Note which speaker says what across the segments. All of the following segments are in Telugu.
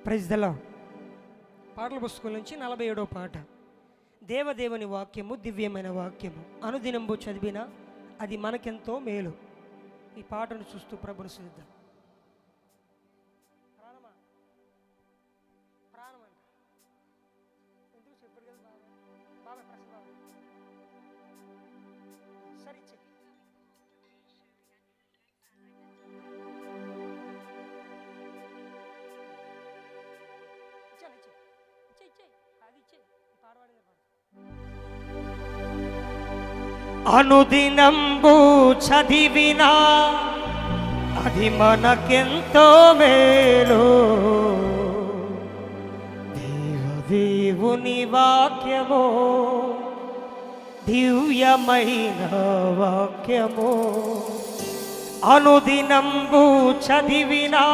Speaker 1: Praise the lord. పాటల పుస్తకం నుంచి 47వ పాట. దేవదేవుని వాక్యము దివ్యమైన వాక్యము, అనుదినంబు చదివినా అది మనకెంతో మేలు. ఈ పాటను చూస్తూ ప్రభుని స్తుతిద్దాం. ప్రాణమా ప్రాణమంట ఎందుకు చెప్పాడు కదా బాబా ప్రశ్న సరే చెప్పి అనుదినంబు చదివినా అది మనకెంతో మేలు. దేవుని వాక్యము దివ్యమైన వాక్యము, అనుదినంబు చదివినా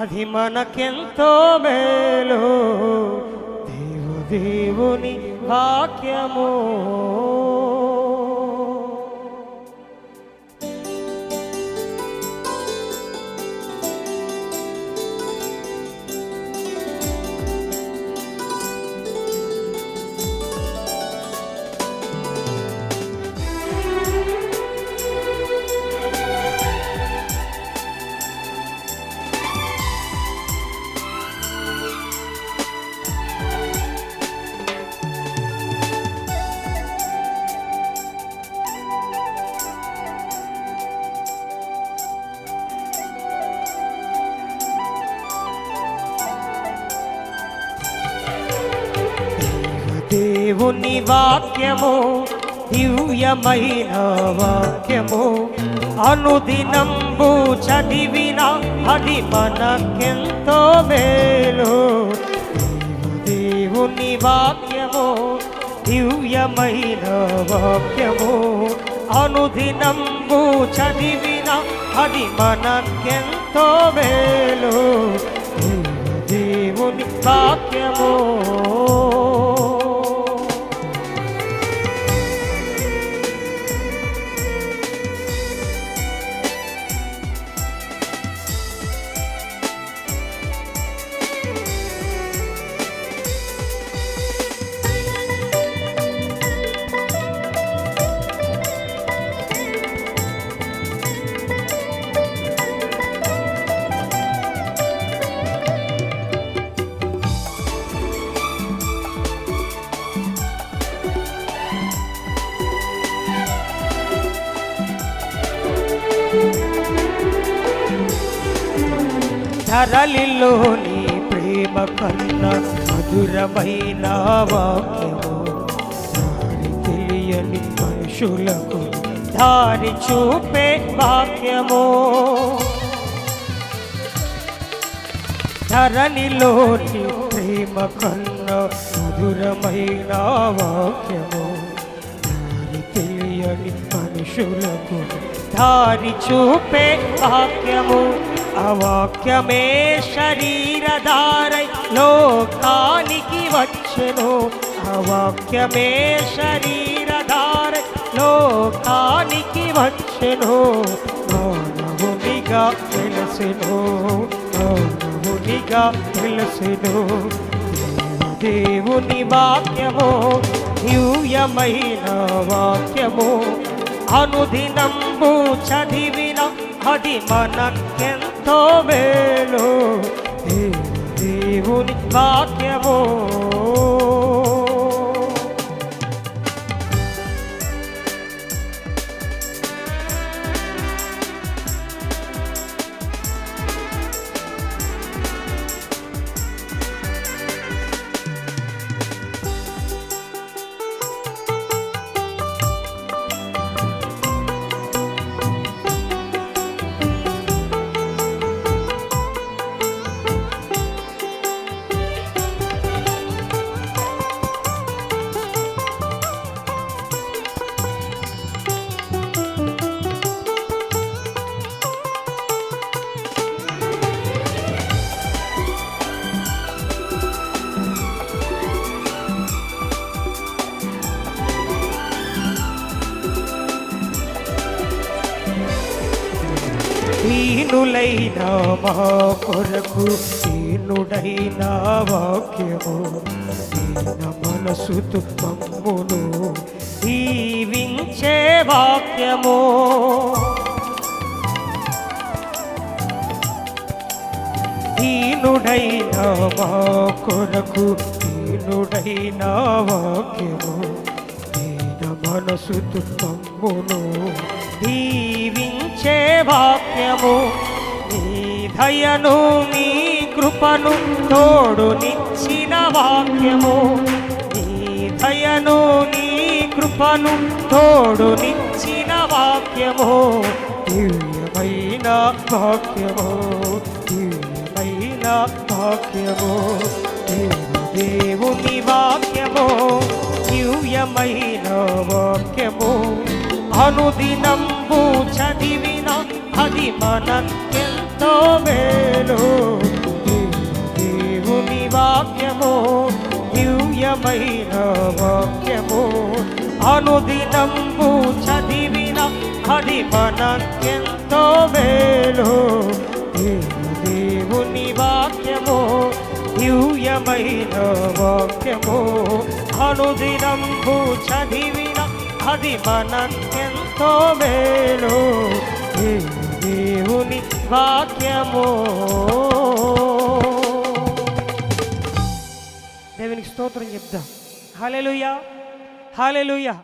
Speaker 1: అది మనకెంతో మేలు. దేవుని వాక్యము దేవుని వాక్యము దివ్యమైన వాక్యము, అనుదినంబు చదివినా అది మనకెంతో మేలు. దేవుని వాక్యము దివ్యమైన వాక్యము, అనుదినంబు చదివినా అది మనకెంతో మేలు. దేవుని వాక్యము ధరలిలోని ప్రేమ కన్నా మధురమైన వాక్యము, దారి తెలియని మనుషులకు దారి చూపే వాక్యము. ధరనిలోని ప్రేమ కన్నా మధురమైన వాక్యము, దారి తెలియని మనుషులకు దారి చూపే వాక్యము. ఆ వాక్యమే శరీరధారై లోకానికి వచ్చెను. ఆ వాక్యమే శరీరధారై లోకానికి వచ్చెను. మానవునిగా వెలసెను, మానవునిగా వెలసెను. దేవుని వాక్యము దివ్యమైన వాక్యము, అనుదినంబు చదివిన అది మనకెంతో మేలు. దేవుని వాక్యము దీనులైన మా కొరకు దీనుడైన వాక్యము దీన మనసుతో మమ్మును దీవించే వాక్యము. దీనుడైన మా కొరకు దీనుడైన వాక్యము దీన మనసుతో మమ్మును దీవించే వాక్యము. నీ దయను నీ కృపను తోడునిచ్చిన వాక్యము. నీ దయను నీ కృపను తోడునిచ్చిన వాక్యము. దివ్యమైన వాక్యము దివ్యమైన వాక్యము. దేవుని వాక్యము దివ్యమైన వాక్యము. అనుదినంబు చదివిన అది మనకెంతో మేలు. దేవుని వాక్యము దివ్యమైన వాక్యము. అనుదినంబు చదివిన అది మనకెంతో మేలు. దేవుని వాక్యము దివ్యమైన వాక్యము. అనుదినంబు చదివిన అది మనకెంతో మేలు. దేవుని వాక్యము. దేవునికి స్తోత్రం చెప్దాం. హల్లెలూయా, హల్లెలూయా.